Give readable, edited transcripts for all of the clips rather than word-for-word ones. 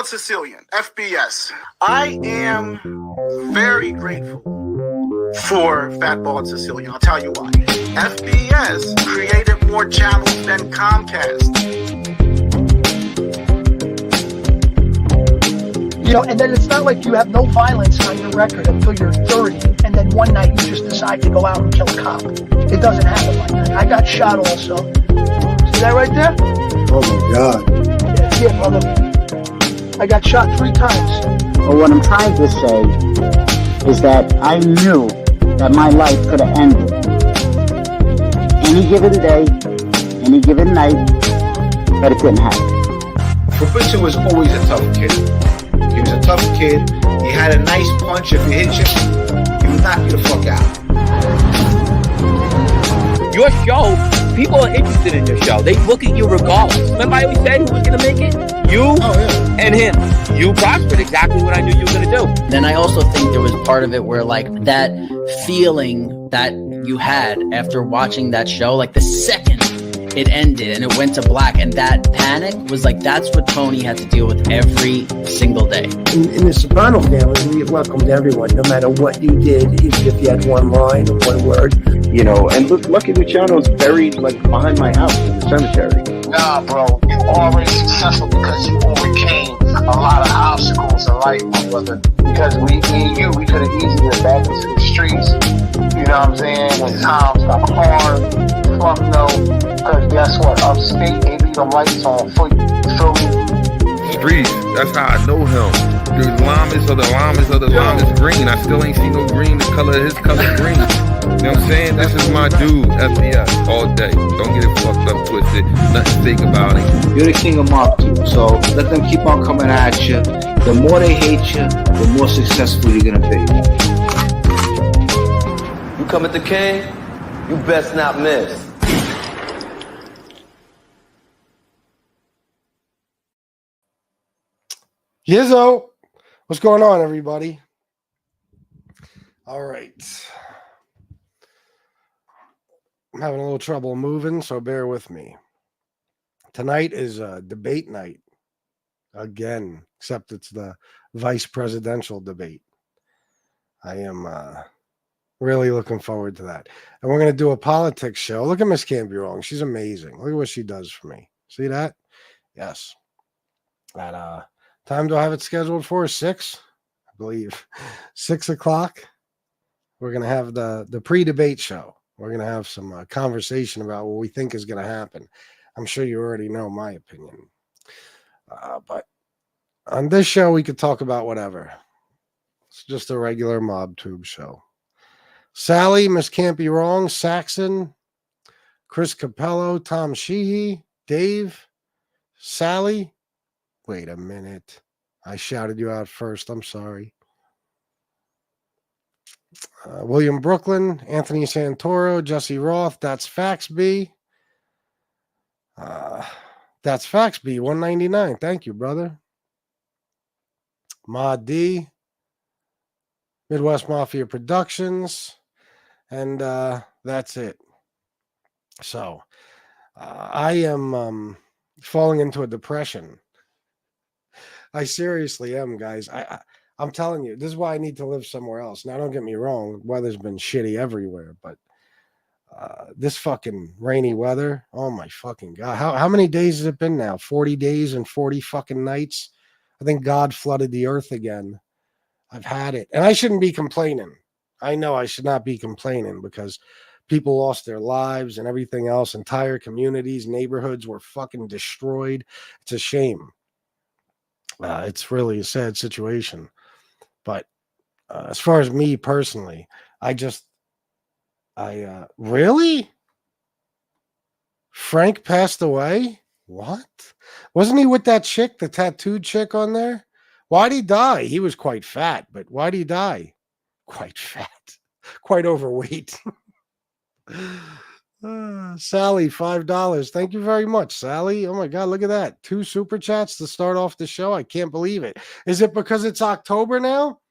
Bald-Sicilian, FBS. I am very grateful for Fat Bald-Sicilian. I'll tell you why. FBS created more channels than Comcast. You know, and then it's not like you have no violence on your record until you're 30, and then one night you just decide to go out and kill a cop. It doesn't happen like that. I got shot also. See that right there? Oh my God. Yeah, brother. I got shot 3 times. But what I'm trying to say is that I knew that my life could have ended any given day, any given night, but it didn't happen. Professor was always a tough kid. He was a tough kid. He had a nice punch. If you hit him, he would knock you the fuck out. Your show, people are interested in your show. They look at you regardless. Remember I always said who was going to make it? You and him. You prospered exactly what I knew you were going to do. Then I also think there was part of it where like that feeling that you had after watching that show, like the second it ended and it went to black, and that panic was like, that's what Tony had to deal with every single day. In the Soprano family, we welcomed everyone, no matter what you did, even if you had one line or one word. You know, and look, Lucky Luciano's buried like behind my house in the cemetery. Nah, bro, you already successful because you overcame a lot of obstacles in life, my brother. Because me and you, we could have easily been back into the streets. You know what I'm saying? When times got hard, fuck no. Because guess what? Upstate, they leave them lights on for you. You feel me? Streets, that's how I know him. The llamas of the llamas green. I still ain't seen no green. The color of his color green. You know what I'm saying? This is my dude, FBS, all day. Don't get it fucked up, twisted. Nothing fake about it. You're the king of Mob 2, so let them keep on coming at you. The more they hate you, the more successful you're gonna be. You come at the king, you best not miss. Yizzo, what's going on, everybody? All right. I'm having a little trouble moving, so bear with me. Tonight is a debate night again, except it's the vice presidential debate. I am really looking forward to that. And we're going to do a politics show. Look at Miss Can't Be Wrong. She's amazing. Look at what she does for me. See that? Yes. At time do I have it scheduled for? 6, I believe. 6 o'clock. We're going to have the pre-debate show. We're going to have some conversation about what we think is going to happen. I'm sure you already know my opinion. But on this show, we could talk about whatever. It's just a regular Mob Tube show. Sally, Miss Can't Be Wrong, Saxon, Chris Capello, Tom Sheehy, Dave, Sally. Wait a minute. I shouted you out first. I'm sorry. William Brooklyn, Anthony Santoro, Jesse Roth, That's Facts B. That's Facts B, 199. Thank you, brother. Ma D, Midwest Mafia Productions, and that's it. So I am falling into a depression. I seriously am, guys. I'm telling you, this is why I need to live somewhere else. Now, don't get me wrong. Weather's been shitty everywhere, but this fucking rainy weather, oh my fucking God. How many days has it been now? 40 days and 40 fucking nights? I think God flooded the earth again. I've had it. And I shouldn't be complaining. I know I should not be complaining because people lost their lives and everything else. Entire communities, neighborhoods were fucking destroyed. It's a shame. It's really a sad situation. But as far as me personally, really? Frank passed away? What? Wasn't he with that chick, the tattooed chick on there? Why'd he die? He was quite fat, but why'd he die? Quite fat. Quite overweight. Sally, $5. Thank you very much, Sally. Oh my God, look at that. 2 super chats to start off the show. I can't believe it. Is it because it's October now?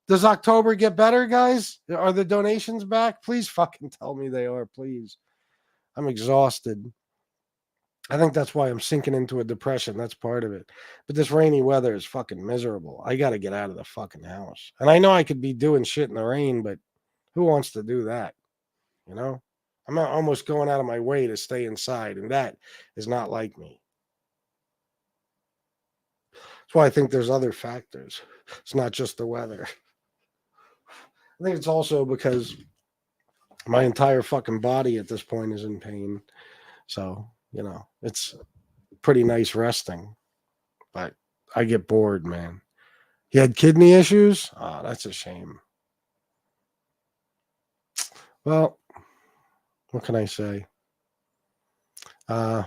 Does October get better, guys? Are the donations back? Please fucking tell me they are, please. I'm exhausted. I think that's why I'm sinking into a depression. That's part of it. But this rainy weather is fucking miserable. I got to get out of the fucking house. And I know I could be doing shit in the rain, but who wants to do that? You know? I'm almost going out of my way to stay inside, and that is not like me. That's why I think there's other factors. It's not just the weather. I think it's also because my entire fucking body at this point is in pain. So, you know, it's pretty nice resting. But I get bored, man. He had kidney issues? Oh, that's a shame. Well, what can I say? When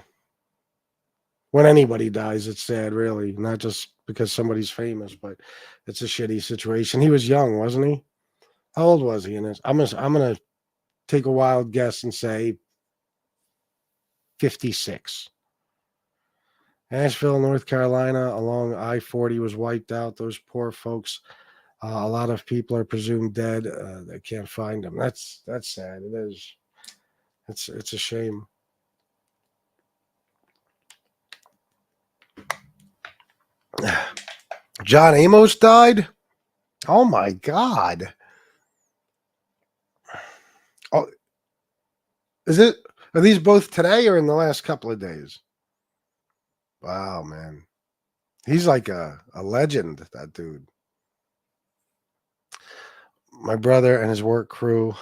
anybody dies, it's sad, really. Not just because somebody's famous, but it's a shitty situation. He was young, wasn't he? How old was he in this? I'm gonna take a wild guess and say 56. Asheville, North Carolina, along I-40 was wiped out. Those poor folks. A lot of people are presumed dead. They can't find them. That's sad. It is. It's a shame. John Amos died? Oh my God. Oh, are these both today or in the last couple of days? Wow, man. He's like a legend, that dude. My brother and his work crew are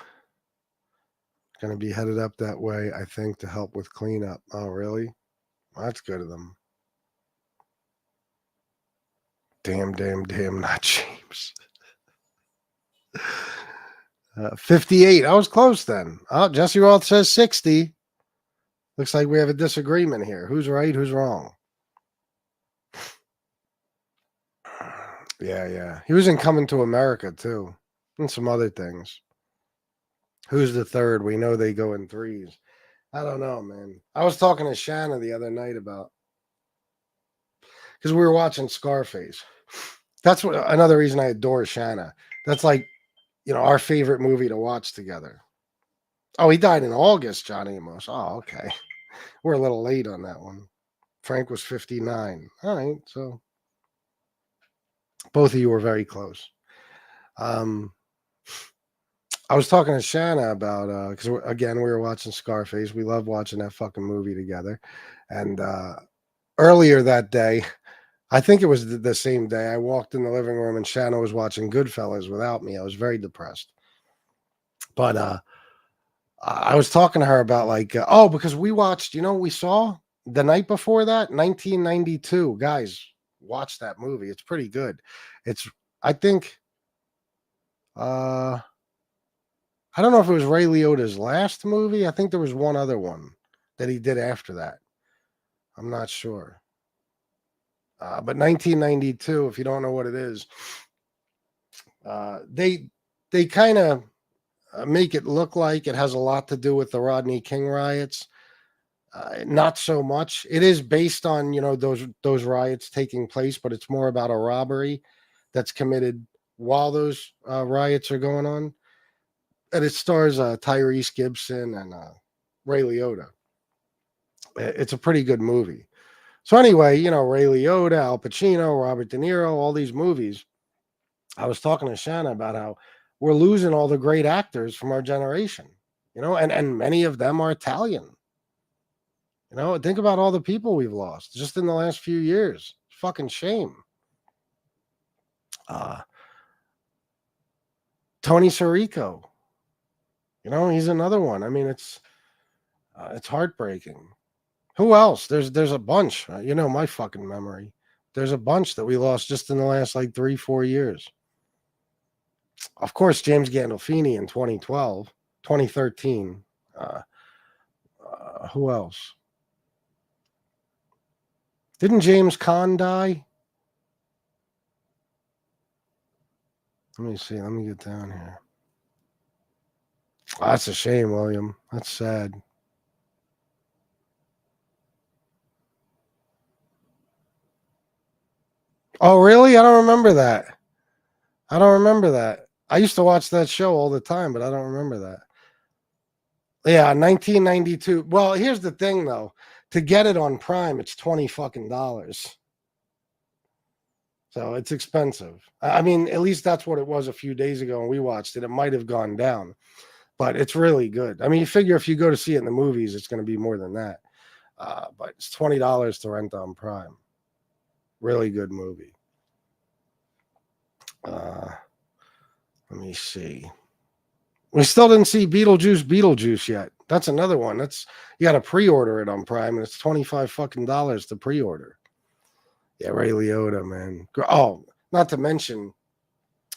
going to be headed up that way, I think, to help with cleanup. Oh, really? Well, that's good of them. Damn, not James. 58. I was close then. Oh, Jesse Roth says 60. Looks like we have a disagreement here. Who's right? Who's wrong? Yeah. He was in Coming to America, too. And some other things. Who's the third? We know they go in threes. I don't know, man. I was talking to Shanna the other night about... Because we were watching Scarface. That's another reason I adore Shanna. That's like, our favorite movie to watch together. Oh, he died in August, John Amos. Oh, okay. We're a little late on that one. Frank was 59. All right, so both of you were very close. I was talking to Shanna about, because again, we were watching Scarface. We love watching that fucking movie together. And earlier that day, I think it was the same day, I walked in the living room and Shanna was watching Goodfellas without me. I was very depressed. But I was talking to her about because we watched, we saw the night before that, 1992. Guys, watch that movie. It's pretty good. I think, I don't know if it was Ray Liotta's last movie. I think there was one other one that he did after that. I'm not sure. But 1992, if you don't know what it is, they kind of make it look like it has a lot to do with the Rodney King riots. Not so much. It is based on, those riots taking place, but it's more about a robbery that's committed while those riots are going on. And it stars Tyrese Gibson and Ray Liotta. It's a pretty good movie. So anyway, Ray Liotta, Al Pacino, Robert De Niro, all these movies. I was talking to Shanna about how we're losing all the great actors from our generation, and many of them are Italian. Think about all the people we've lost just in the last few years. Fucking shame. Tony Sirico, he's another one. I mean, it's heartbreaking. Who else? There's a bunch. My fucking memory. There's a bunch that we lost just in the last 3-4 years. Of course, James Gandolfini in 2013. Who else? Didn't James Caan die? Let me see. Let me get down here. Oh, that's a shame, William. That's sad. Oh, really? I don't remember that. I used to watch that show all the time, but I don't remember that. Yeah, 1992. Well, here's the thing, though. to get it on Prime, it's $20 fucking. So it's expensive. I mean, at least that's what it was a few days ago when we watched it. It might have gone down, but it's really good. I mean, you figure if you go to see it in the movies, it's going to be more than that. But it's $20 to rent on Prime. Really good movie. Let me see. We still didn't see Beetlejuice yet. That's another one. That's you got to pre-order it on Prime, and it's $25 fucking to pre-order. Yeah, Ray Liotta, man. Oh, not to mention,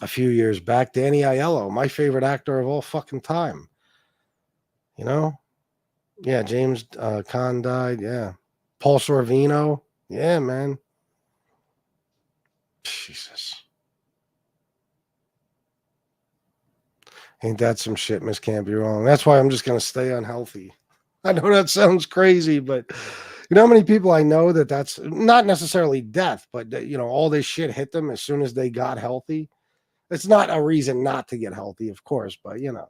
a few years back, Danny Aiello, my favorite actor of all fucking time. You know? Yeah, James Caan died. Yeah. Paul Sorvino. Yeah, man. Jesus. Ain't that some shit, Miss Can't Be Wrong. That's why I'm just going to stay unhealthy. I know that sounds crazy, but you know how many people I know that's not necessarily death, but you know, all this shit hit them as soon as they got healthy. It's not a reason not to get healthy, of course, but you know.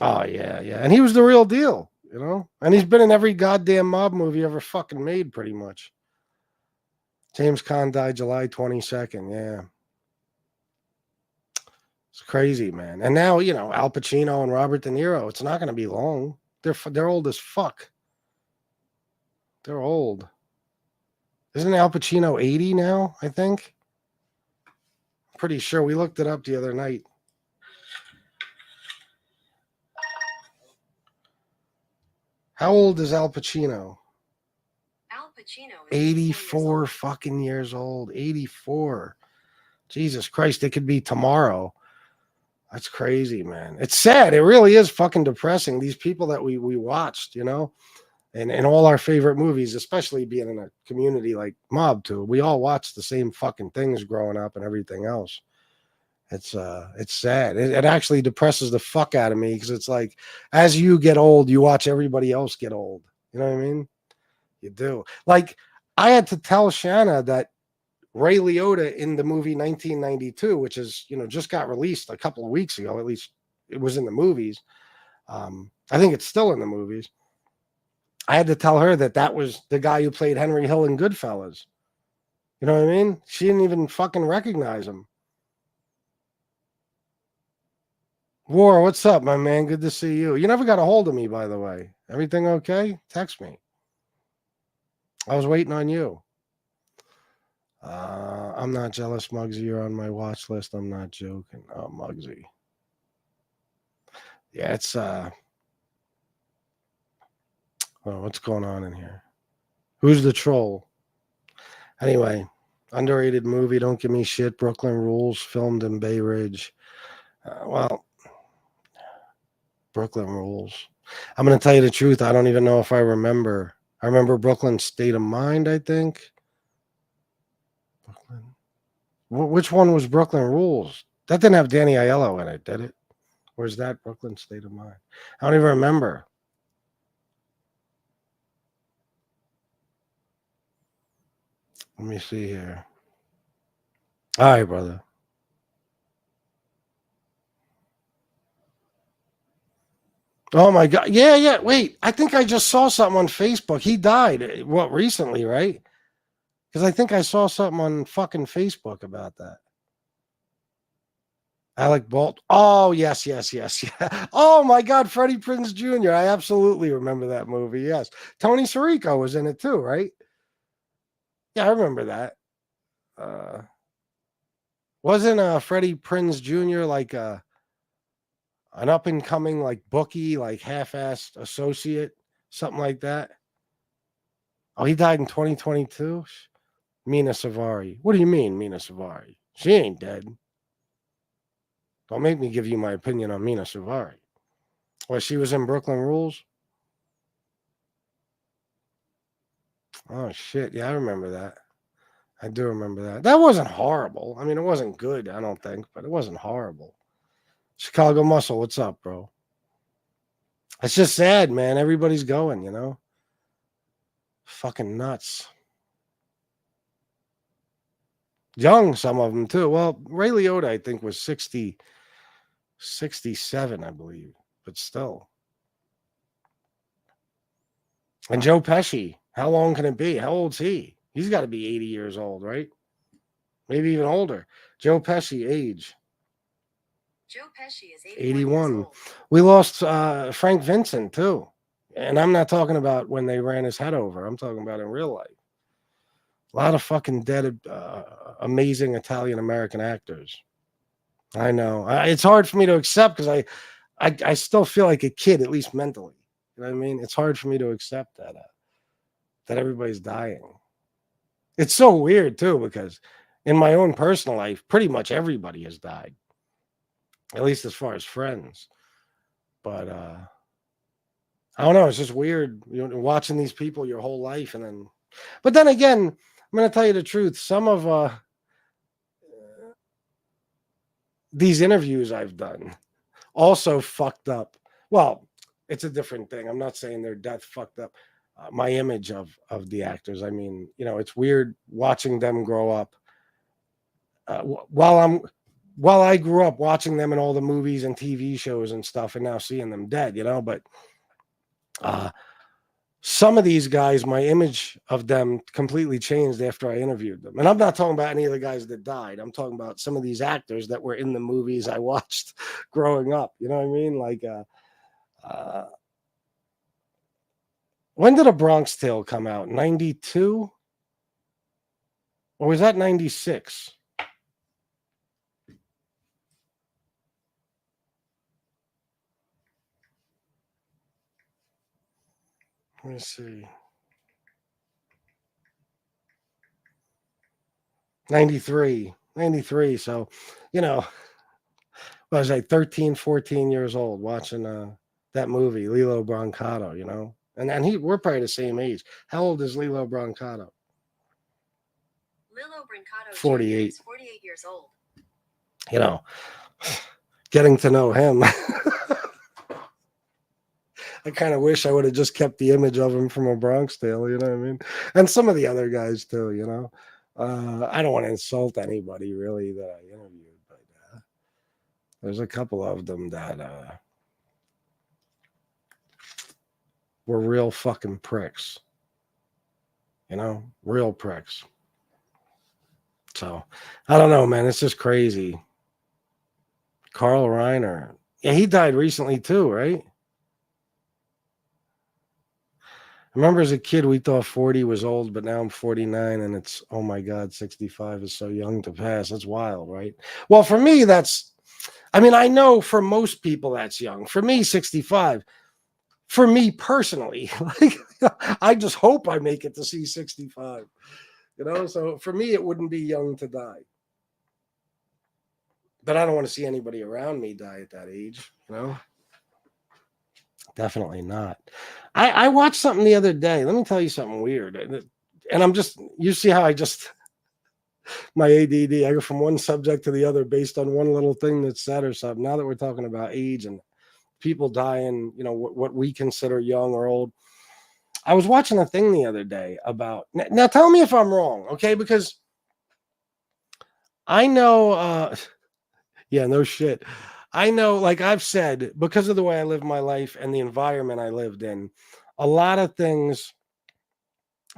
Oh, yeah, yeah. And he was the real deal, you know? And he's been in every goddamn mob movie ever fucking made, pretty much. James Caan died July 22nd, yeah. It's crazy, man. And now, you know, Al Pacino and Robert De Niro, it's not going to be long. They're old as fuck. They're old. Isn't Al Pacino 80 now, I think? Pretty sure. We looked it up the other night. How old is Al Pacino? Al Pacino is 84 fucking years old. 84. Jesus Christ, it could be tomorrow. That's crazy, man. It's sad. It really is fucking depressing. These people that we watched, you know, and all our favorite movies, especially being in a community like Mob 2, we all watched the same fucking things growing up and everything else. It's sad. It actually depresses the fuck out of me because it's like, as you get old, you watch everybody else get old. You know what I mean? You do. Like, I had to tell Shanna that Ray Liotta in the movie 1992, which is, you know, just got released a couple of weeks ago, at least it was in the movies. I think it's still in the movies. I had to tell her that was the guy who played Henry Hill in Goodfellas. You know what I mean? She didn't even fucking recognize him. War, what's up, my man? Good to see you. You never got a hold of me, by the way. Everything okay? Text me. I was waiting on you. I'm not jealous, Muggsy. You're on my watch list. I'm not joking. Oh, Muggsy. Yeah, it's oh, what's going on in here? Who's the troll? Anyway, underrated movie. Don't give me shit. Brooklyn Rules, filmed in Bay Ridge. Well, Brooklyn Rules. I'm going to tell you the truth. I don't even know if I remember. I remember Brooklyn State of Mind, I think. Brooklyn. Which one was Brooklyn Rules? That didn't have Danny Aiello in it, did it? Or is that Brooklyn State of Mind? I don't even remember. Let me see here. All right, brother. Oh my God. Yeah, yeah. Wait, I think I just saw something on Facebook. He died. What, recently, right? Because I think I saw something on fucking Facebook about that. Alec Baldwin. Oh, yes. Yeah. Oh my God, Freddie Prinze Jr. I absolutely remember that movie. Yes. Tony Sirico was in it too, right? Yeah, I remember that. Wasn't Freddie Prinze Jr. like an up and coming like bookie, like half-assed associate, something like that? Oh, he died in 2022. Mina Savari. What do you mean, Mina Savari? She ain't dead. Don't make me give you my opinion on Mina Savari. Well, she was in Brooklyn Rules. Oh shit! Yeah, I remember that. I do remember that. That wasn't horrible. I mean, it wasn't good, I don't think, but it wasn't horrible. Chicago Muscle, what's up, bro? It's just sad, man. Everybody's going, you know? Fucking nuts. Young, some of them, too. Well, Ray Liotta, I think, was 67, I believe. But still. And Joe Pesci, how long can it be? How old's he? He's got to be 80 years old, right? Maybe even older. Joe Pesci, age. Joe Pesci is 81. We lost Frank Vincent, too. And I'm not talking about when they ran his head over. I'm talking about in real life. A lot of fucking dead, amazing Italian-American actors. I know. It's hard for me to accept because I still feel like a kid, at least mentally. You know what I mean? It's hard for me to accept that everybody's dying. It's so weird, too, because in my own personal life, pretty much everybody has died. At least as far as friends. But I don't know. It's just weird, watching these people your whole life. But then again, I'm going to tell you the truth. Some of these interviews I've done also fucked up. Well, it's a different thing. I'm not saying their death fucked up my image of the actors. I mean, it's weird watching them grow up. While I grew up watching them in all the movies and TV shows and stuff, and now seeing them dead, but some of these guys, my image of them completely changed after I interviewed them. And I'm not talking about any of the guys that died. I'm talking about some of these actors that were in the movies I watched growing up. You know what I mean? Like, when did A Bronx Tale come out? 92? Or was that 96? Let me see. 93. So, I was like 13, 14 years old watching that movie, Lilo Brancato, And we're probably the same age. How old is Lilo Brancato? Lilo Brancato 48. is 48 years old. Getting to know him. I kind of wish I would have just kept the image of him from A Bronx Tale, you know what I mean? And some of the other guys too, I don't want to insult anybody really that I interviewed, but there's a couple of them that were real fucking pricks. Real pricks. So, I don't know, man. It's just crazy. Carl Reiner. Yeah, he died recently too, right? I remember as a kid, we thought 40 was old, but now I'm 49 and it's, oh my God, 65 is so young to pass. That's wild, right? Well, for me, I know for most people that's young. For me, 65. For me personally, I just hope I make it to see 65. So for me, it wouldn't be young to die. But I don't want to see anybody around me die at that age, Definitely not. I watched something the other day. Let me tell you something weird. And you see how my ADD, I go from one subject to the other based on one little thing that's said or something. Now that we're talking about age and people dying, what we consider young or old. I was watching a thing the other day about, now tell me if I'm wrong, okay? Because I know, yeah, no shit. I know, like I've said, because of the way I live my life and the environment I lived in, a lot of things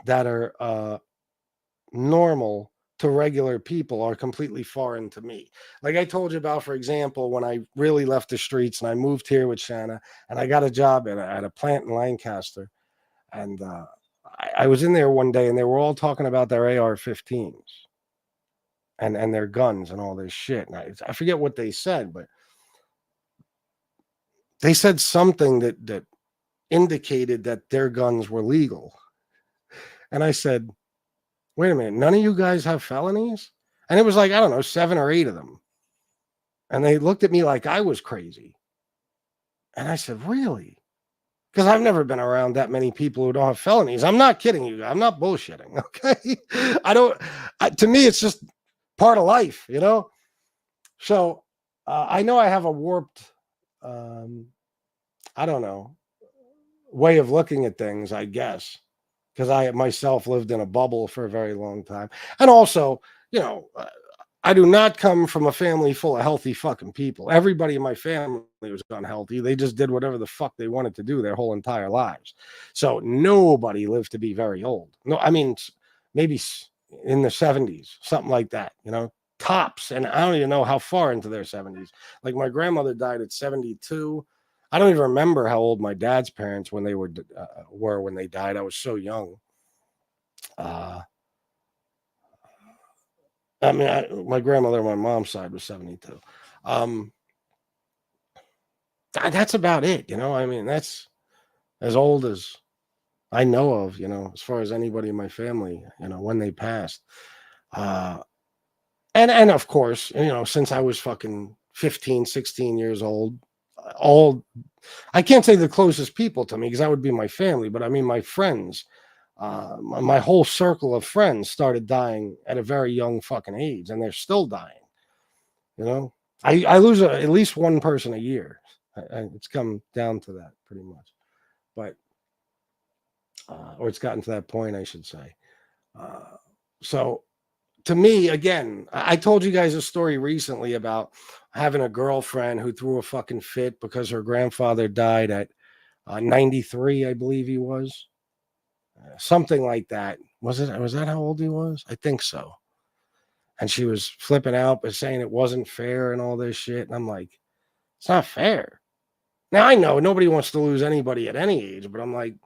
that are normal to regular people are completely foreign to me. Like I told you about, for example, when I really left the streets and I moved here with Shanna and I got a job at a plant in Lancaster. And I was in there one day and they were all talking about their AR-15s and their guns and all this shit. And I forget what they said, but they said something that indicated that their guns were legal. And I said, wait a minute, none of you guys have felonies? And it was like, I don't know, 7 or 8 of them. And they looked at me like I was crazy. And I said, really? Because I've never been around that many people who don't have felonies. I'm not kidding you. I'm not bullshitting. Okay. To me, it's just part of life, So I know I have a warped, I don't know, way of looking at things, I guess, because I myself lived in a bubble for a very long time. And also, I do not come from a family full of healthy fucking people. Everybody in my family was unhealthy. They just did whatever the fuck they wanted to do their whole entire lives. So nobody lived to be very old. No, I mean, maybe in the 70s, something like that, you know, tops. And I don't even know how far into their 70s. Like my grandmother died at 72. I don't even remember how old my dad's parents when they were when they died. I was so young. I mean, my grandmother on my mom's side was 72. That's about it, you know. I mean, that's as old as I know of, you know, as far as anybody in my family, you know, when they passed. And of course, you know, since I was fucking 15, 16 years old, all I can't say the closest people to me because that would be my family, but I mean my friends, my whole circle of friends started dying at a very young fucking age, and they're still dying. You know, I lose at least one person a year. It's come down to that pretty much, but or it's gotten to that point, I should say. So to me, again, I told you guys a story recently about having a girlfriend who threw a fucking fit because her grandfather died at 93, I believe he was. Something like that. Was that how old he was? I think so. And she was flipping out, but saying it wasn't fair and all this shit. And I'm like, it's not fair. Now I know nobody wants to lose anybody at any age, but I'm like,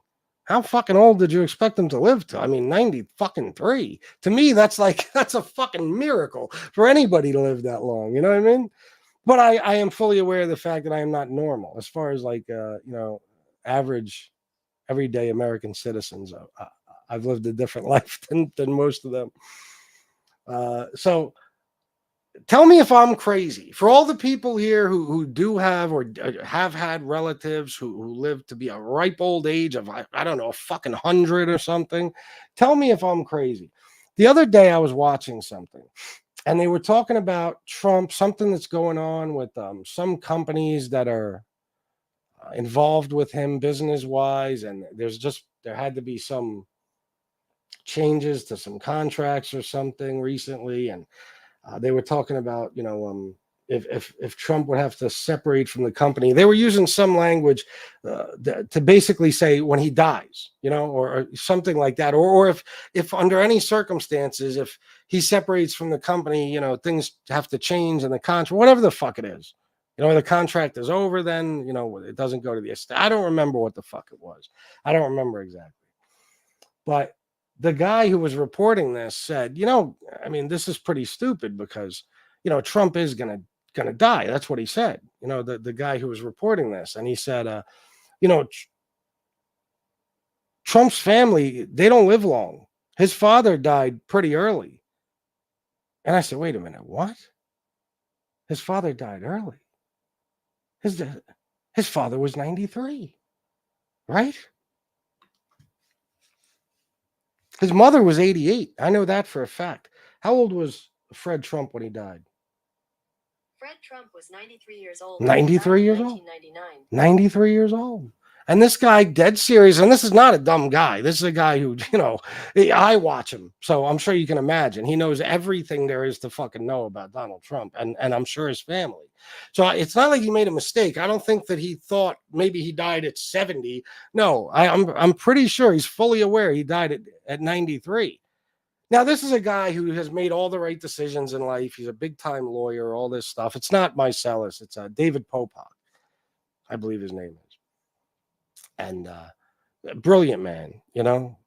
how fucking old did you expect them to live to? I mean, 90 fucking 3. To me, that's a fucking miracle for anybody to live that long. You know what I mean? But I am fully aware of the fact that I am not normal as far as like, you know, average, everyday American citizens. I've lived a different life than most of them. So tell me if I'm crazy. For all the people here who do have or have had relatives who live to be a ripe old age of, I don't know, a fucking 100 or something, tell me if I'm crazy. The other day I was watching something and they were talking about Trump, something that's going on with some companies that are involved with him business wise. And there had to be some changes to some contracts or something recently. And they were talking about, you know, if Trump would have to separate from the company. They were using some language to basically say when he dies, you know, or something like that, or if under any circumstances, if he separates from the company, you know, things have to change in the contract, whatever the fuck it is. You know, the contract is over, then, you know, it doesn't go to the estate. I don't remember what the fuck it was. I don't remember exactly. But the guy who was reporting this said, you know, I mean, this is pretty stupid because, you know, Trump is gonna die. That's what he said. You know, the guy who was reporting this, and he said, you know, Trump's family, they don't live long. His father died pretty early. And I said, wait a minute, what? His father died early. His father was 93, right? His mother was 88. I know that for a fact. How old was Fred Trump when he died? Fred Trump was 93 years old. 93 years old? 1999. 93 years old. And this guy, dead serious, and this is not a dumb guy. This is a guy who, you know, I watch him. So I'm sure you can imagine. He knows everything there is to fucking know about Donald Trump, and I'm sure his family. So it's not like he made a mistake. I don't think that he thought maybe he died at 70. No, I'm pretty sure he's fully aware he died at 93. Now, this is a guy who has made all the right decisions in life. He's a big-time lawyer, all this stuff. It's not Marcellus. It's David Popak, I believe his name is. And brilliant man, you know,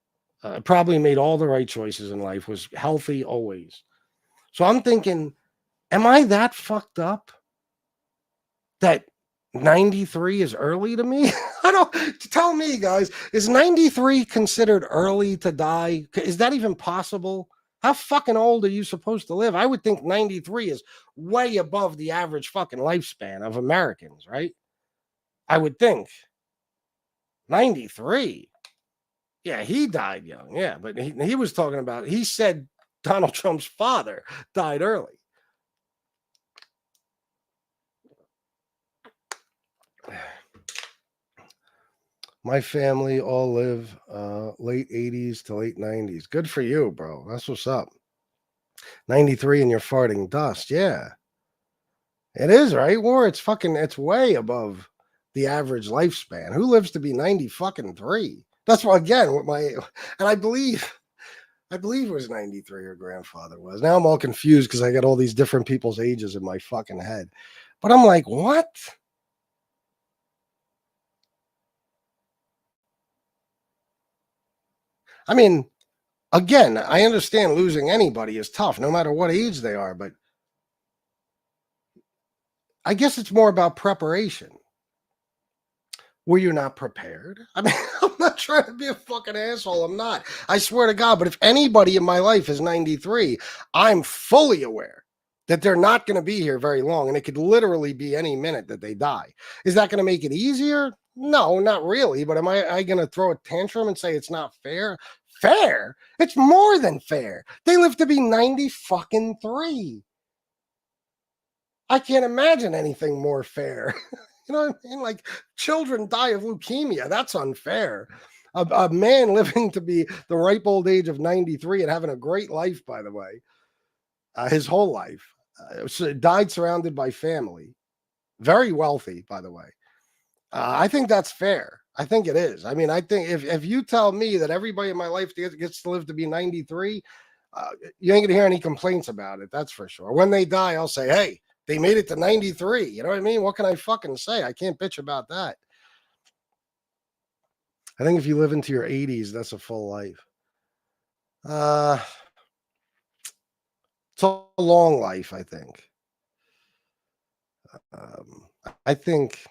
probably made all the right choices in life, was healthy always. So I'm thinking, am I that fucked up that 93 is early to me? I don't, tell me, guys, is 93 considered early to die? Is that even possible? How fucking old are you supposed to live? I would think 93 is way above the average fucking lifespan of Americans, right? I would think. 93. Yeah, he died young. Yeah, but he was talking about, he said Donald Trump's father died early. My family all live late 80s to late 90s. Good for you, bro. That's what's up. 93 and you're farting dust. Yeah. It is, right? War, it's way above the average lifespan. Who lives to be 90 fucking 3? That's why, again, with my, and I believe it was 93 her grandfather was. Now I'm all confused because I got all these different people's ages in my fucking head. But I'm like, what? I mean, again, I understand losing anybody is tough, no matter what age they are, but I guess it's more about preparation. Were you not prepared? I mean, I'm not trying to be a fucking asshole. I'm not. I swear to God. But if anybody in my life is 93, I'm fully aware that they're not going to be here very long. And it could literally be any minute that they die. Is that going to make it easier? No, not really. But am I going to throw a tantrum and say it's not fair? Fair? It's more than fair. They live to be 90 fucking 3. I can't imagine anything more fair. You know what I mean? Like, children die of leukemia. That's unfair. A man living to be the ripe old age of 93 and having a great life, by the way, his whole life, died surrounded by family, very wealthy, by the way. I think that's fair. I think it is. I mean, I think if you tell me that everybody in my life gets to live to be 93, you ain't gonna hear any complaints about it. That's for sure. When they die, I'll say, hey, they made it to 93. You know what I mean? What can I fucking say? I can't bitch about that. I think if you live into your 80s, that's a full life. It's a long life, I think. I think,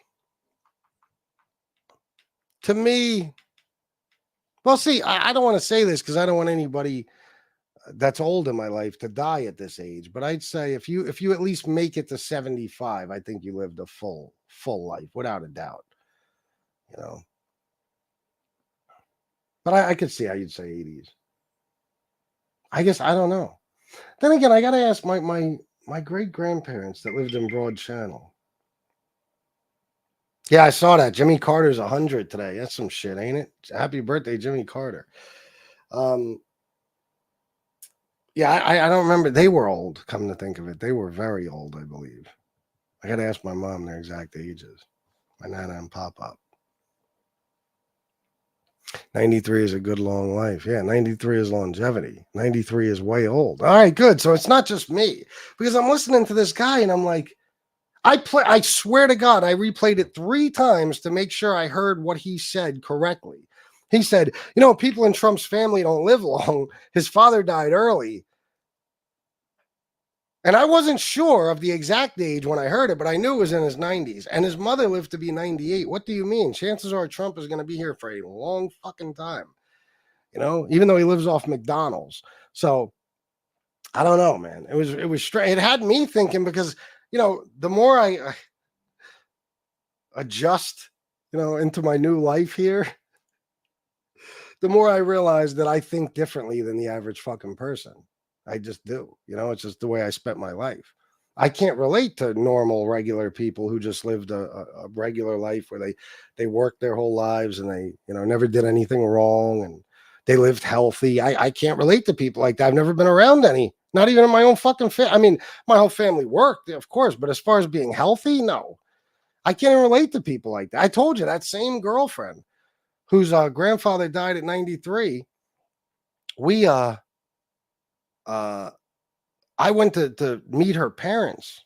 to me, well, see, I don't want to say this because I don't want anybody that's old in my life to die at this age. But I'd say if you at least make it to 75, I think you lived a full life, without a doubt. You know. But I could see how you'd say 80s. I guess I don't know. Then again, I gotta ask my great grandparents that lived in Broad Channel. Yeah, I saw that. Jimmy Carter's 100 today. That's some shit, ain't it? Happy birthday, Jimmy Carter. Yeah, I don't remember. They were old, come to think of it. They were very old, I believe. I got to ask my mom their exact ages. My nana and pop-up. 93 is a good long life. Yeah, 93 is longevity. 93 is way old. All right, good. So it's not just me. Because I'm listening to this guy and I'm like, I swear to God, I replayed it 3 times to make sure I heard what he said correctly. He said, you know, people in Trump's family don't live long. His father died early. And I wasn't sure of the exact age when I heard it, but I knew it was in his 90s. And his mother lived to be 98. What do you mean? Chances are Trump is going to be here for a long fucking time. You know, even though he lives off McDonald's. So I don't know, man. It was straight. It had me thinking because, you know, the more I adjust, you know, into my new life here, the more I realize that I think differently than the average fucking person. I just do. You know, it's just the way I spent my life. I can't relate to normal, regular people who just lived a regular life where they worked their whole lives and they, you know, never did anything wrong and they lived healthy. I can't relate to people like that. I've never been around any, not even in my own fucking family. I mean, my whole family worked, of course, but as far as being healthy, no. I can't relate to people like that. I told you that same girlfriend whose grandfather died at 93. I went to meet her parents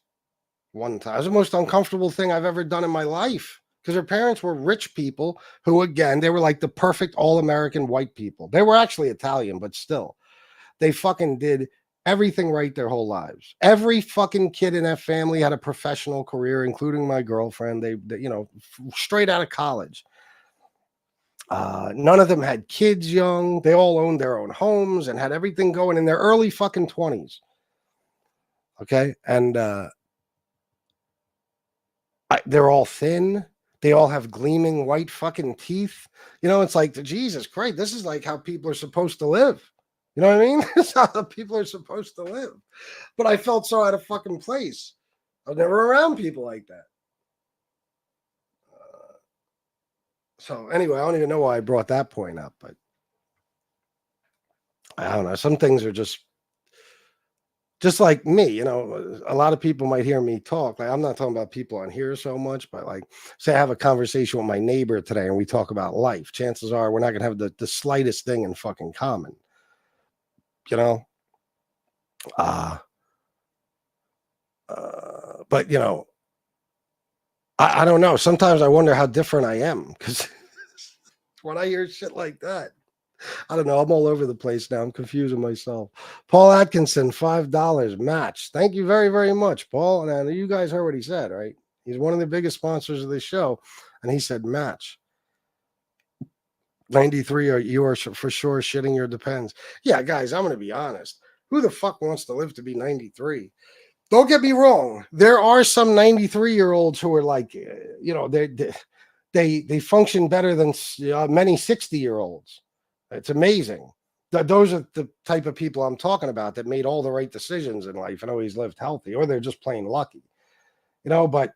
one time. It was the most uncomfortable thing I've ever done in my life because her parents were rich people who, again, they were like the perfect all-American white people. They were actually Italian, but still, they fucking did everything right their whole lives. Every fucking kid in that family had a professional career, including my girlfriend. They you know, straight out of college. None of them had kids young. They all owned their own homes and had everything going in their early fucking 20s. Okay. And they're all thin. They all have gleaming white fucking teeth. You know, it's like, Jesus Christ, this is like how people are supposed to live. You know what I mean? This is how the people are supposed to live. But I felt so out of fucking place. I was never around people like that. So anyway, I don't even know why I brought that point up, but I don't know. Some things are just, just like me, you know, a lot of people might hear me talk. Like, I'm not talking about people on here so much, but like, say I have a conversation with my neighbor today and we talk about life. Chances are we're not going to have the slightest thing in fucking common, you know? But, you know, I don't know. Sometimes I wonder how different I am because when I hear shit like that, I don't know. I'm all over the place now. I'm confusing myself. Paul Atkinson, $5 match. Thank you very, very much, Paul. And you guys heard what he said, right? He's one of the biggest sponsors of this show, and he said match. 93, or you are for sure shitting your depends. Yeah, guys, I'm going to be honest. Who the fuck wants to live to be 93? Don't get me wrong. There are some 93-year-olds who are like, you know, they function better than many 60-year-olds. It's amazing. Those are the type of people I'm talking about that made all the right decisions in life and always lived healthy, or they're just plain lucky, you know. But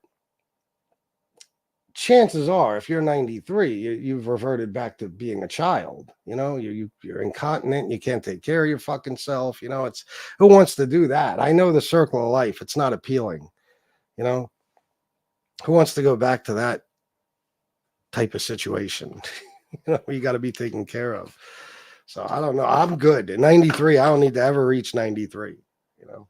chances are, if you're 93, you've reverted back to being a child. You know, you're incontinent. You can't take care of your fucking self. You know, it's who wants to do that? I know the circle of life. It's not appealing. You know, who wants to go back to that type of situation? You know, you got to be taken care of. So I don't know. I'm good. At 93, I don't need to ever reach 93, you know.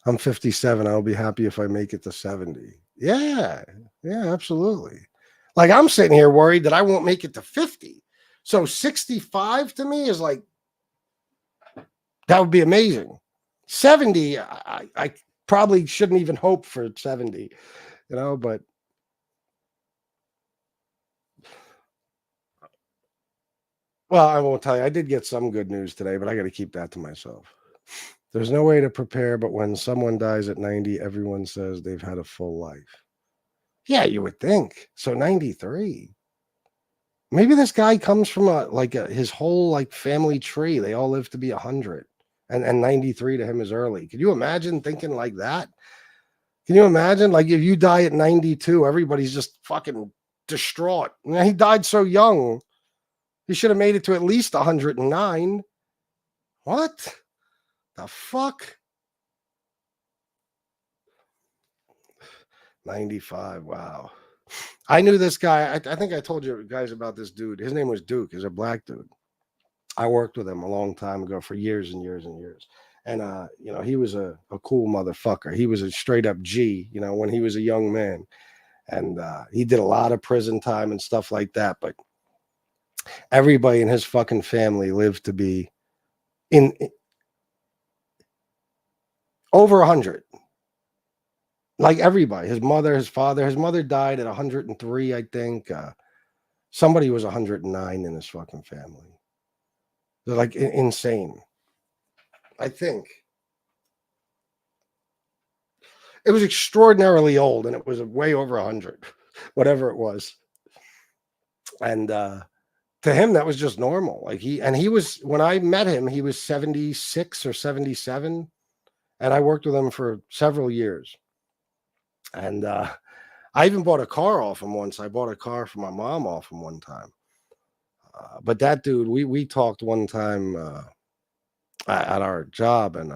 I'm 57. I'll be happy if I make it to 70. Yeah. Yeah, absolutely. Like, I'm sitting here worried that I won't make it to 50. So 65 to me is like, that would be amazing. 70, I probably shouldn't even hope for 70, you know, but well, I won't tell you. I did get some good news today, but I got to keep that to myself. There's no way to prepare, but when someone dies at 90, everyone says they've had a full life. Yeah, you would think. So 93. Maybe this guy comes from his whole like family tree. They all live to be 100, and 93 to him is early. Can you imagine thinking like that? Can you imagine, like, if you die at 92, everybody's just fucking distraught. You know, he died so young. He should have made it to at least 109. What the fuck? 95. Wow. I knew this guy. I think I told you guys about this dude. His name was Duke. He's a black dude. I worked with him a long time ago for years and years and years. And, you know, he was a cool motherfucker. He was a straight up G, you know, when he was a young man. And he did a lot of prison time and stuff like that. But everybody in his fucking family lived to be in over 100. Like everybody, his mother, his father, his mother died at 103, I think. Somebody was 109 in his fucking family. They're like insane. I think it was extraordinarily old, and it was way over 100, whatever it was. And to him, that was just normal. Like he was, when I met him, he was 76 or 77, and I worked with him for several years. And I even bought a car off him once. I bought a car for my mom off him one time. But that dude, we talked one time at our job, and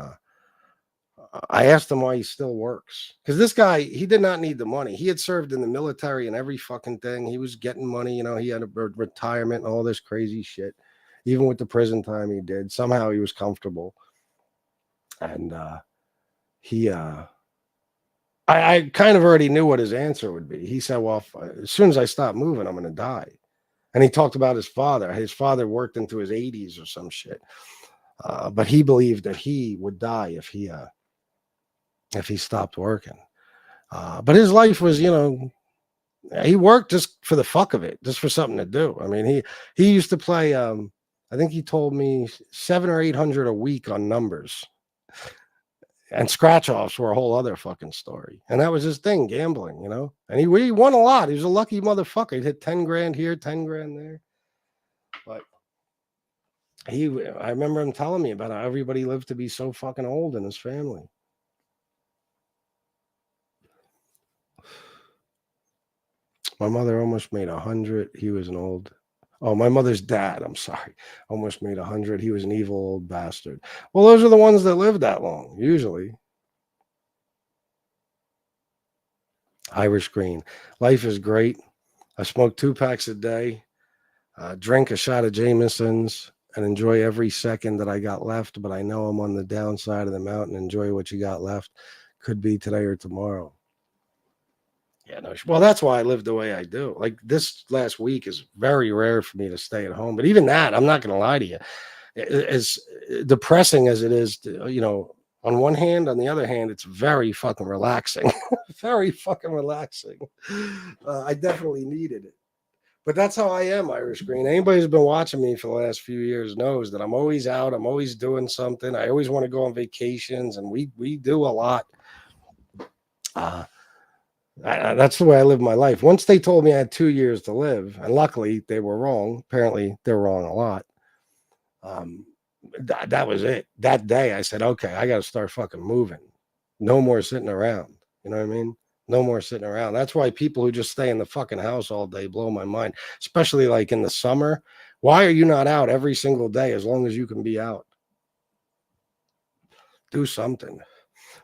I asked him why he still works. Because this guy, he did not need the money. He had served in the military and every fucking thing. He was getting money. You know, he had a retirement and all this crazy shit. Even with the prison time he did, somehow he was comfortable. And I kind of already knew what his answer would be. He said, well, as soon as I stop moving, I'm going to die. And he talked about his father. His father worked into his 80s or some shit. But he believed that he would die if he stopped working. But his life was, you know, he worked just for the fuck of it, just for something to do. I mean, he used to play, I think he told me 700 or 800 a week on numbers. And scratch offs were a whole other fucking story. And that was his thing, gambling, you know. And he won a lot. He was a lucky motherfucker. He'd hit 10 grand here, 10 grand there. But I remember him telling me about how everybody lived to be so fucking old in his family. My mother almost made 100. He was an old. Oh, my mother's dad. I'm sorry. Almost made 100. He was an evil old bastard. Well, those are the ones that live that long, usually. Irish Green. Life is great. I smoke 2 packs a day, drink a shot of Jameson's, and enjoy every second that I got left. But I know I'm on the downside of the mountain. Enjoy what you got left. Could be today or tomorrow. Yeah, no. Well, that's why I live the way I do. Like this last week is very rare for me to stay at home. But even that, I'm not going to lie to you, as depressing as it is, on one hand, on the other hand, it's very fucking relaxing. Very fucking relaxing. I definitely needed it. But that's how I am, Irish Green. Anybody who's been watching me for the last few years knows that I'm always out. I'm always doing something. I always want to go on vacations, and we do a lot. That's the way I live my life. Once they told me I had 2 years to live, and luckily they were wrong. Apparently they're wrong a lot. That was it. That day I said, okay, I got to start fucking moving. No more sitting around. You know what I mean? No more sitting around. That's why people who just stay in the fucking house all day blow my mind, especially like in the summer. Why are you not out every single day as long as you can be out? Do something.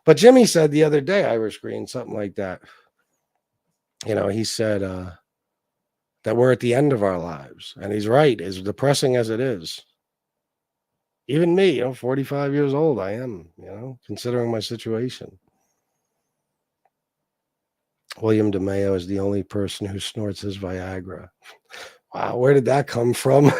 But Jimmy said the other day, Irish Green, something like that. He said that we're at the end of our lives. And he's right, as depressing as it is. Even me, 45 years old, I am, considering my situation. William DeMeo is the only person who snorts his Viagra. Wow, where did that come from?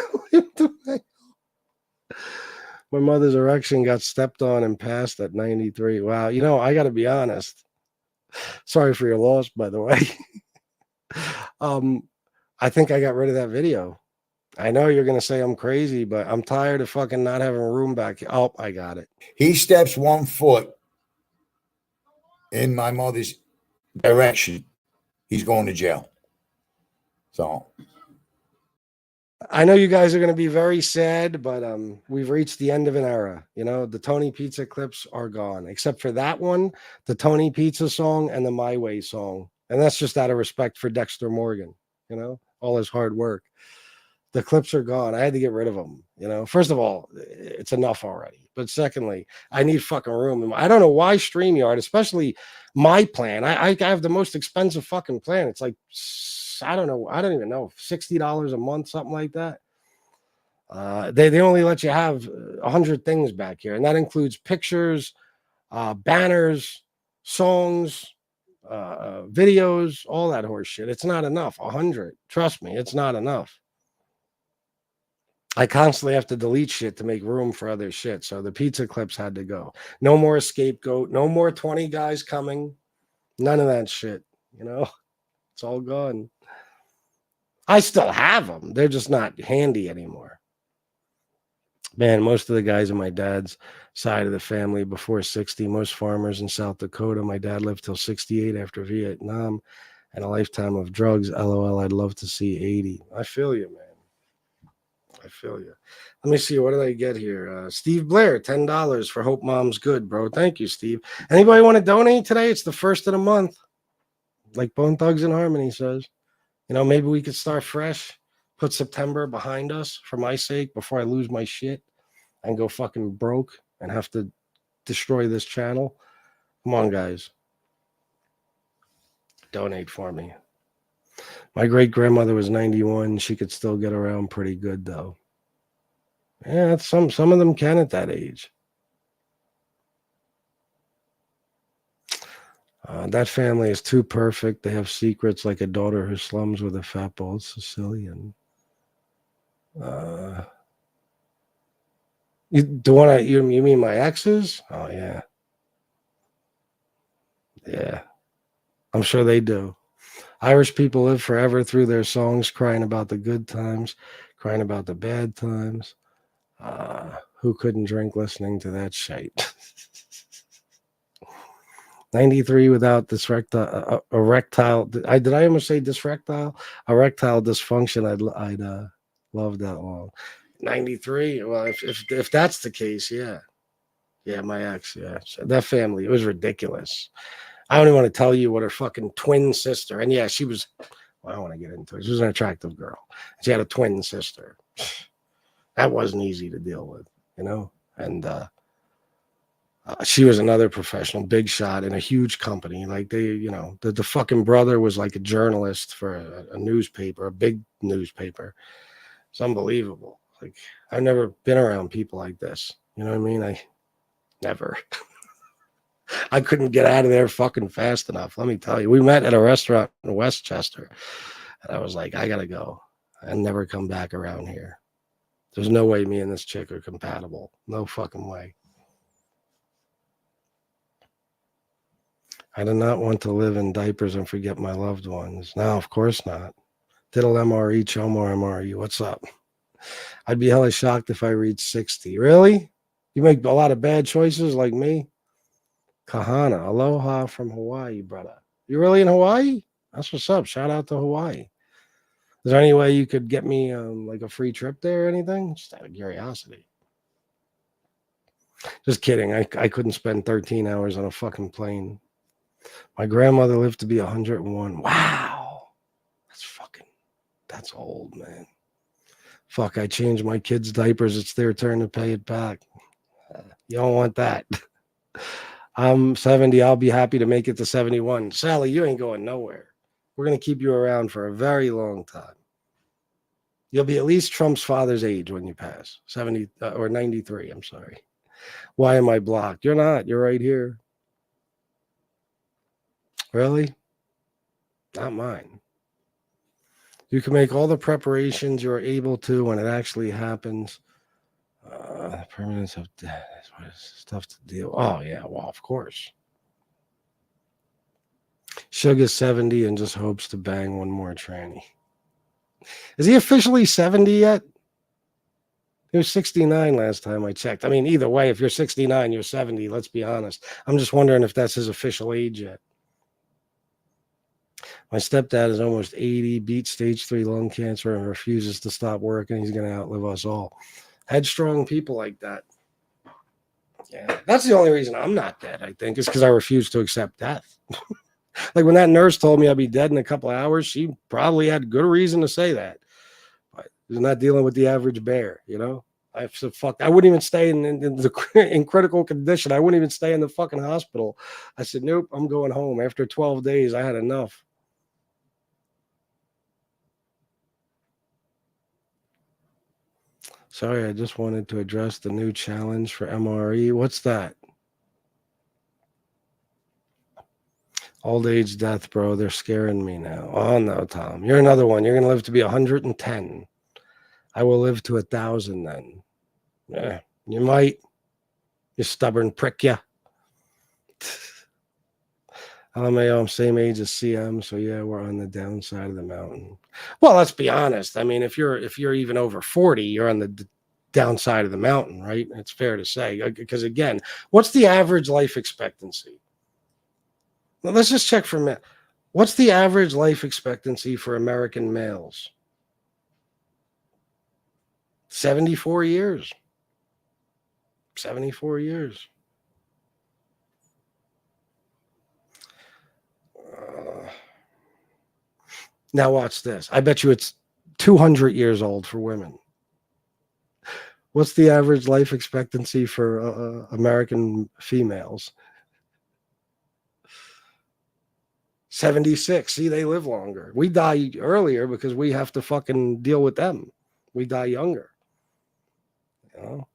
My mother's erection got stepped on and passed at 93. Wow, I got to be honest. Sorry for your loss, by the way. I think I got rid of that video. I know you're going to say I'm crazy, but I'm tired of fucking not having room back here. Oh, I got it. He steps 1 foot in my mother's direction, he's going to jail. So I know you guys are going to be very sad, but we've reached the end of an era. The Tony Pizza clips are gone, except for that one, the Tony Pizza song and the My Way song. And that's just out of respect for Dexter Morgan, all his hard work. The clips are gone. I had to get rid of them. First of all, it's enough already. But secondly, I need fucking room. I don't know why StreamYard, especially my plan. I have the most expensive fucking plan. It's like, I don't know. I don't even know. $60 a month, something like that. They only let you have 100 things back here. And that includes pictures, banners, songs, videos, all that horse shit. It's not enough. 100. Trust me, it's not enough. I constantly have to delete shit to make room for other shit. So the pizza clips had to go. No more scapegoat. No more 20 guys coming. None of that shit. It's all gone. I still have them. They're just not handy anymore. Man, most of the guys in my dad's side of the family before 60, most farmers in South Dakota. My dad lived till 68 after Vietnam and a lifetime of drugs. LOL, I'd love to see 80. I feel you, man. I feel you. Let me see. What did I get here? Steve Blair, $10 for Hope Mom's Good, bro. Thank you, Steve. Anybody want to donate today? It's the first of the month. Like Bone Thugs and Harmony says. Maybe we could start fresh. Put September behind us for my sake before I lose my shit and go fucking broke and have to destroy this channel. Come on, guys. Donate for me. My great-grandmother was 91. She could still get around pretty good, though. Yeah, some of them can at that age. That family is too perfect. They have secrets like a daughter who slums with a fat bald Sicilian. You mean my exes? Oh, yeah. Yeah. I'm sure they do. Irish people live forever through their songs, crying about the good times, crying about the bad times. Who couldn't drink listening to that shite? 93 without erectile. Did I almost say dysrectile? Erectile dysfunction. I'd love that long. 93. Well, if that's the case, yeah. Yeah, my ex, yeah. So that family, it was ridiculous. I don't even want to tell you what her fucking twin sister, and yeah, she was I don't want to get into it. She was an attractive girl. She had a twin sister. That wasn't easy to deal with, you know? And she was another professional, big shot in a huge company. Like they, you know, the fucking brother was like a journalist for a newspaper, a big newspaper. It's unbelievable. Like I've never been around people like this. You know what I mean? I never. I couldn't get out of there fucking fast enough. Let me tell you. We met at a restaurant in Westchester. And I was like, I gotta go and never come back around here. There's no way me and this chick are compatible. No fucking way. I did not want to live in diapers and forget my loved ones. No, of course not. Diddle MRE, Chomar MRE. What's up? I'd be hella shocked if I reached 60. Really? You make a lot of bad choices like me? Kahana, aloha from Hawaii, brother. You really in Hawaii? That's what's up. Shout out to Hawaii. Is there any way you could get me like a free trip there or anything? Just out of curiosity. Just kidding. I couldn't spend 13 hours on a fucking plane. My grandmother lived to be 101. Wow. That's old, man. Fuck, I changed my kids' diapers. It's their turn to pay it back. You don't want that. I'm 70. I'll be happy to make it to 71. Sally, you ain't going nowhere. We're going to keep you around for a very long time. You'll be at least Trump's father's age when you pass. 70 or 93, I'm sorry. Why am I blocked? You're not. You're right here. Really? Not mine. You can make all the preparations you're able to when it actually happens. Permanence of death. That's what is tough to deal. Oh, yeah. Well, of course. Sugar's 70 and just hopes to bang one more tranny. Is he officially 70 yet? He was 69 last time I checked. I mean, either way, if you're 69, you're 70. Let's be honest. I'm just wondering if that's his official age yet. My stepdad is almost 80, beat stage 3 lung cancer, and refuses to stop working. He's going to outlive us all. Headstrong people like that. Yeah, that's the only reason I'm not dead, I think, is because I refuse to accept death. Like when that nurse told me I'd be dead in a couple of hours, she probably had good reason to say that. But she's not dealing with the average bear, you know? I said, fuck, I wouldn't even stay in critical condition. I wouldn't even stay in the fucking hospital. I said, nope, I'm going home. After 12 days, I had enough. Sorry, I just wanted to address the new challenge for MRE. What's that? Old age death, bro. They're scaring me now. Oh, no, Tom. You're another one. You're going to live to be 110. I will live to 1,000 then. Yeah, you might. You stubborn prick, ya. LMAO, I'm same age as CM, so yeah, we're on the downside of the mountain. Well, let's be honest. I mean, if you're even over 40, you're on the downside of the mountain, right? It's fair to say. Because again, what's the average life expectancy? Well, let's just check for a minute. What's the average life expectancy for American males? 74 years. 74 years. Now watch this. I bet you it's 200 years old for women. What's the average life expectancy for American females? 76. See, they live longer. We die earlier because we have to fucking deal with them. We die younger. You know?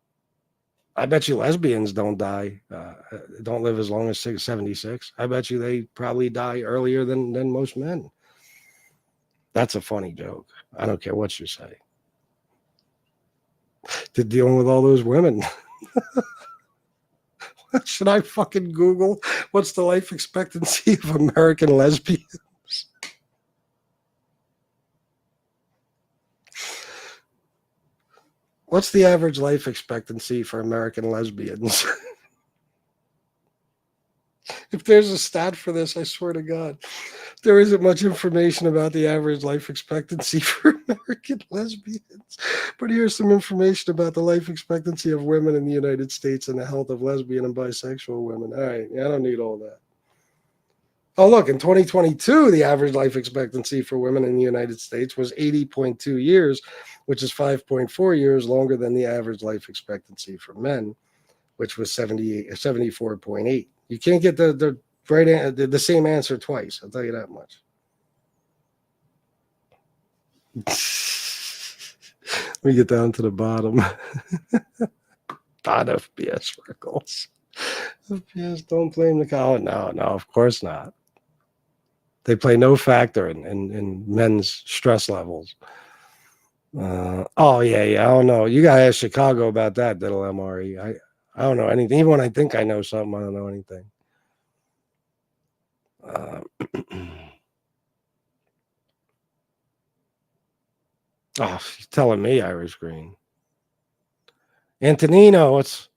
I bet you lesbians don't die, don't live as long as 76. I bet you they probably die earlier than most men. That's a funny joke. I don't care what you say. To dealing with all those women. Should I fucking Google what's the life expectancy of American lesbians? What's the average life expectancy for American lesbians? If there's a stat for this, I swear to God, there isn't much information about the average life expectancy for American lesbians. But here's some information about the life expectancy of women in the United States and the health of lesbian and bisexual women. All right, I don't need all that. Oh, look, in 2022, the average life expectancy for women in the United States was 80.2 years, which is 5.4 years longer than the average life expectancy for men, which was 74.8. You can't get the the same answer twice. I'll tell you that much. Let me get down to the bottom. Not FBS Rickles. FBS don't blame the college. No, of course not. They play no factor in men's stress levels. Oh yeah. I don't know. You gotta ask Chicago about that, little MRE. I don't know anything. Even when I think I know something, I don't know anything. Oh, she's telling me Irish Green. Antonino, wait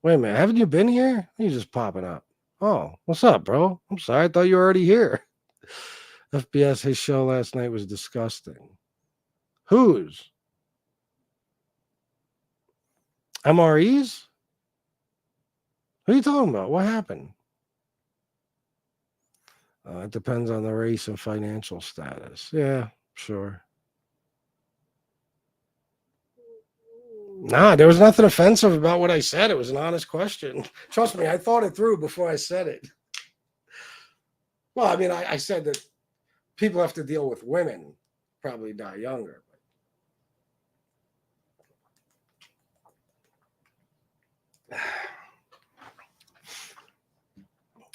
a minute, haven't you been here? You're just popping up. Oh, what's up, bro? I'm sorry, I thought you were already here. FBS, his show last night was disgusting. Whose? MREs? What are you talking about? What happened? It depends on the race and financial status. Yeah, sure. Nah, there was nothing offensive about what I said. It was an honest question. Trust me, I thought it through before I said it. Well, I mean, I said that people have to deal with women, probably die younger.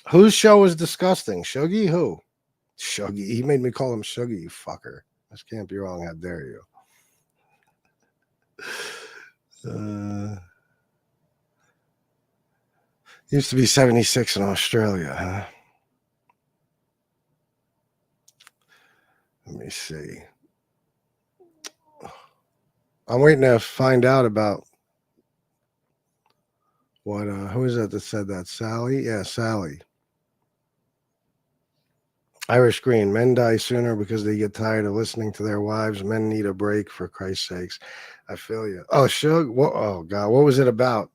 Whose show was disgusting? Shuggy? Who? Shuggy. He made me call him Shuggy, you fucker. This can't be wrong. How dare you? Used to be 76 in Australia, huh? Let me see. I'm waiting to find out about what, who is that said that? Sally? Yeah, Sally. Irish Green. Men die sooner because they get tired of listening to their wives. Men need a break, for Christ's sakes. I feel you. Oh, Shug. Oh, God. What was it about?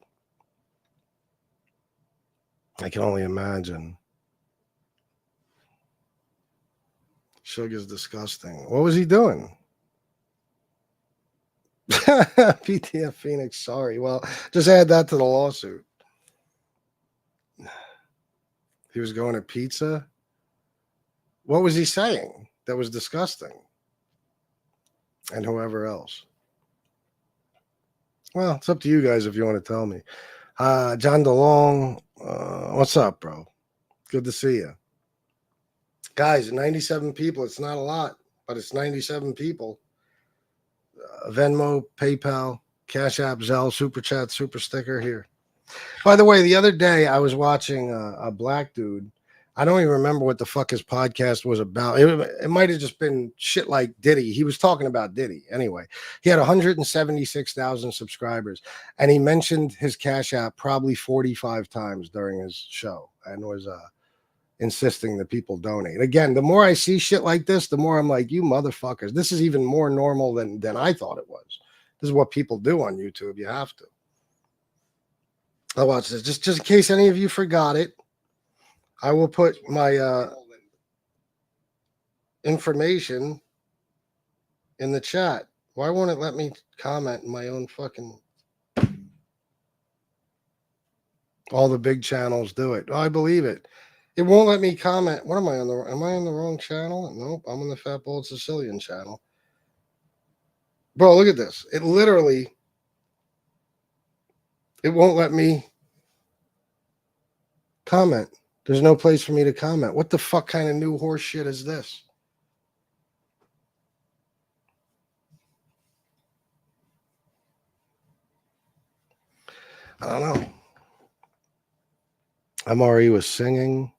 I can only imagine. Shug is disgusting. What was he doing? PTF Phoenix, sorry. Well, just add that to the lawsuit. He was going to pizza. What was he saying that was disgusting? And whoever else. Well, it's up to you guys if you want to tell me. John DeLong, what's up, bro? Good to see you. Guys, 97 people. It's not a lot, but it's 97 people. Venmo, PayPal, Cash App, Zelle, Super Chat, Super Sticker here. By the way, the other day I was watching a black dude. I don't even remember what the fuck his podcast was about. It might have just been shit like Diddy. He was talking about Diddy. Anyway, he had 176,000 subscribers, and he mentioned his Cash App probably 45 times during his show and was insisting that people donate. Again, the more I see shit like this, the more I'm like, you motherfuckers. This is even more normal than I thought it was. This is what people do on YouTube. You have to. I'll watch this. Just in case any of you forgot it, I will put my information in the chat. Why won't it let me comment in my own fucking... All the big channels do it. Oh, I believe it. It won't let me comment. What am I on the... Am I on the wrong channel? Nope, I'm on the Fat Bald-Sicilian channel. Bro, look at this. It literally... It won't let me comment. There's no place for me to comment. What the fuck kind of new horse shit is this? I don't know. MRE was singing.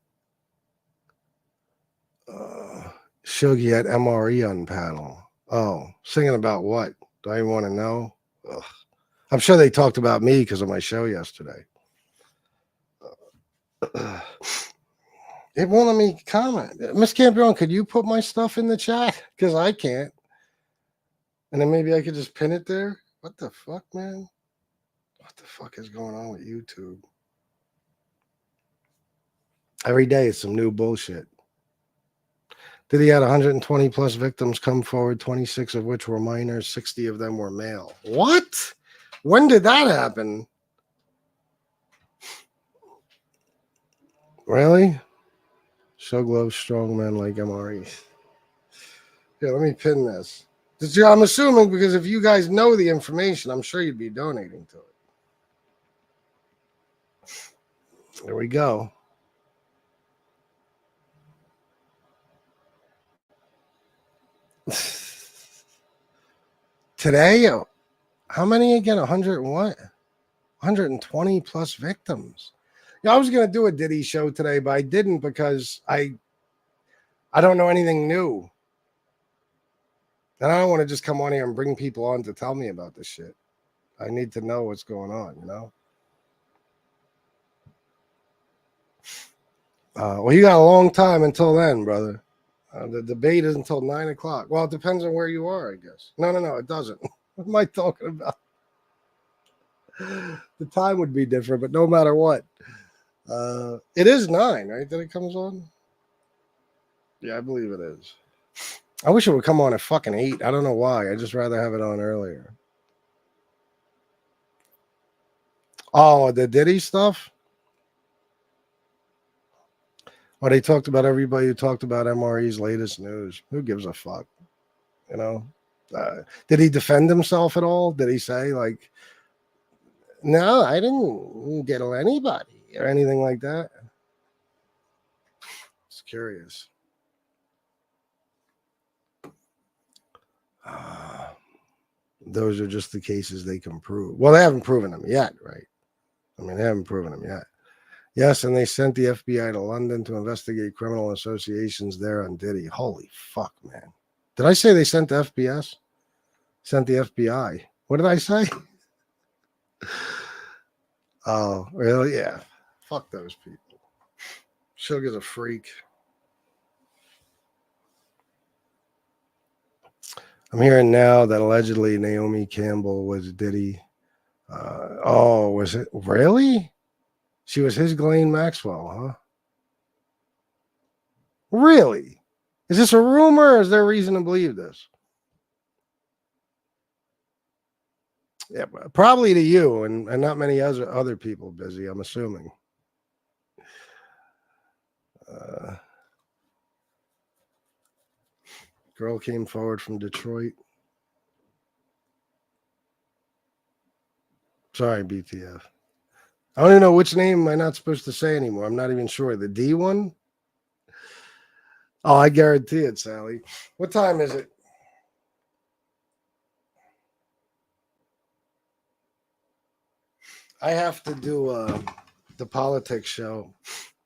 Shuggy had MRE on panel. Oh, singing about what? Do I even want to know? Ugh. I'm sure they talked about me because of my show yesterday. It won't let me comment. Miss Campion, could you put my stuff in the chat? Because I can't. And then maybe I could just pin it there. What the fuck, man? What the fuck is going on with YouTube? Every day it's some new bullshit. Diddy had 120 plus victims come forward, 26 of which were minors, 60 of them were male. What? When did that happen? Really? Show gloves, strong men like MREs. Here, let me pin this. I'm assuming because if you guys know the information, I'm sure you'd be donating to it. There we go. Today, how many again? 100 and what? 120 plus victims. Yeah, I was going to do a Diddy show today, but I didn't because I don't know anything new. And I don't want to just come on here and bring people on to tell me about this shit. I need to know what's going on, you know? Well, you got a long time until then, brother. The debate is until 9 o'clock. Well, it depends on where you are, I guess. No, it doesn't. What am I talking about? The time would be different, but no matter what. It is 9, right, that it comes on? Yeah, I believe it is. I wish it would come on at fucking 8. I don't know why. I'd just rather have it on earlier. Oh, the Diddy stuff? Oh, they talked about everybody who talked about MRE's latest news. Who gives a fuck? You know? Did he defend himself at all? Did he say, like, no, I didn't diddle anybody or anything like that? It's curious. Those are just the cases they can prove. Well, they haven't proven them yet, right? I mean, they haven't proven them yet. Yes, and they sent the FBI to London to investigate criminal associations there on Diddy. Holy fuck, man. Did I say they sent the FBS? Sent the FBI. What did I say? Oh, really? Yeah. Fuck those people. Sugar's a freak. I'm hearing now that allegedly Naomi Campbell was Diddy. Was it really? She was his Ghislaine Maxwell, huh? Really? Is this a rumor or is there reason to believe this? Yeah, probably to you and not many other people busy, I'm assuming. Girl came forward from Detroit. Sorry, BTF. I don't even know which name am I not supposed to say anymore. I'm not even sure. The D one? Oh, I guarantee it, Sally. What time is it? I have to do the politics show,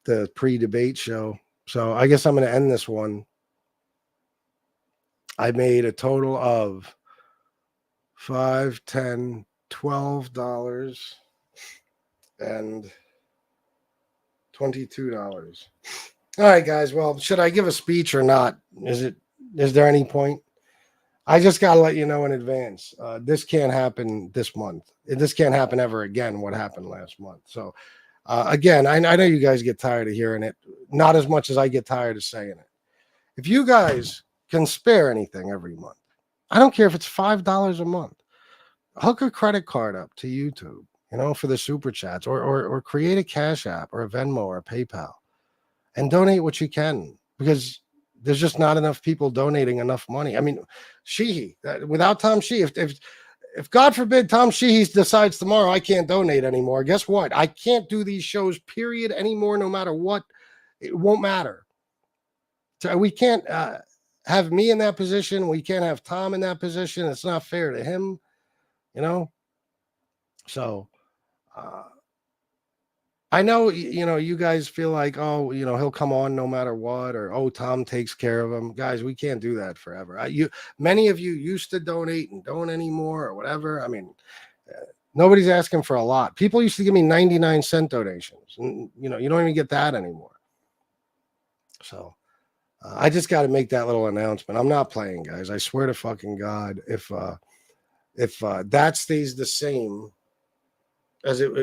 the pre-debate show. So I guess I'm going to end this one. I made a total of $5, $10, $12 and $22. All right, guys. Well, should I give a speech or not? Is there any point? I just got to let you know in advance. This can't happen this month. This can't happen ever again, what happened last month. So, again, I know you guys get tired of hearing it. Not as much as I get tired of saying it. If you guys can spare anything every month, I don't care if it's $5 a month. Hook a credit card up to YouTube, for the super chats or create a Cash App or a Venmo or a PayPal and donate what you can because there's just not enough people donating enough money. I mean, Sheehy, without Tom Sheehy, if God forbid Tom Sheehy decides tomorrow I can't donate anymore, guess what? I can't do these shows, period, anymore, no matter what. It won't matter. So we can't have me in that position. We can't have Tom in that position. It's not fair to him, So I know, you guys feel like, oh, he'll come on no matter what, or, oh, Tom takes care of him. Guys, we can't do that forever. Many of you used to donate and don't anymore or whatever. I mean, nobody's asking for a lot. People used to give me 99-cent donations. And, you don't even get that anymore. So I just got to make that little announcement. I'm not playing, guys. I swear to fucking God, if that stays the same as it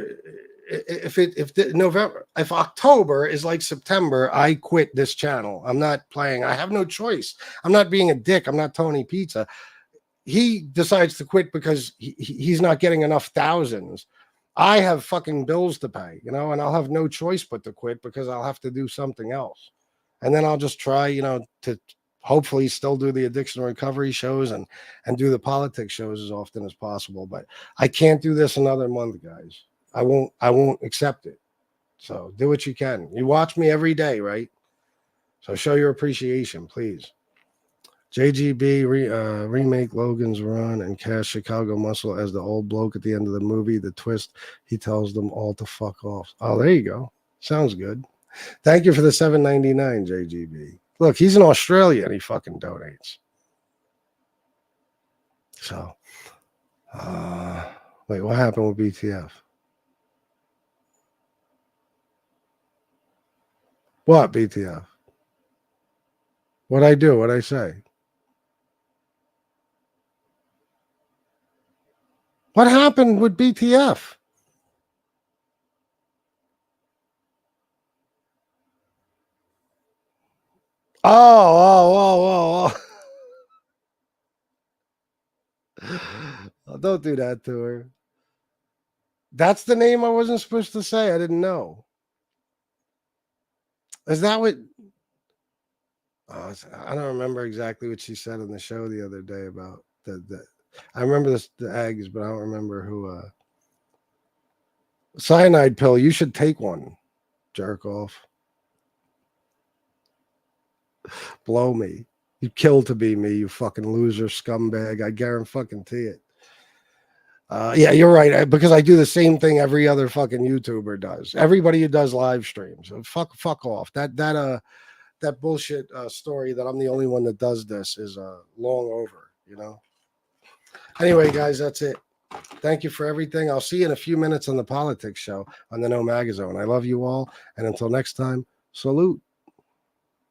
if October is like September, I quit this channel. I'm not playing. I have no choice. I'm not being a dick. I'm not Tony Pizza. He decides to quit because he's not getting enough thousands. I have fucking bills to pay, and I'll have no choice but to quit because I'll have to do something else. And then I'll just try, to hopefully still do the addiction recovery shows and do the politics shows as often as possible. But I can't do this another month, guys. I won't accept it. So do what you can. You watch me every day, right? So show your appreciation, please. JGB remake Logan's Run and cast Chicago Muscle as the old bloke at the end of the movie. The twist, he tells them all to fuck off. Oh, there you go. Sounds good. Thank you for the $7.99, JGB. Look, he's in Australia and he fucking donates. So, wait, what happened with BTF? What, BTF? What'd I do? What'd I say? What happened with BTF? Oh. Oh, don't do that to her. That's the name I wasn't supposed to say. I didn't know. Is that what? Oh, I don't remember exactly what she said on the show the other day about the I remember the eggs, but I don't remember who. Cyanide pill. You should take one. Jerk off. Blow me. You kill to be me, you fucking loser scumbag. I guarantee it. Yeah, you're right. Because I do the same thing every other fucking YouTuber does. Everybody who does live streams. So fuck off. That bullshit story that I'm the only one that does this is long over, Anyway, guys, that's it. Thank you for everything. I'll see you in a few minutes on the politics show on the No Magazone. I love you all. And until next time, salute.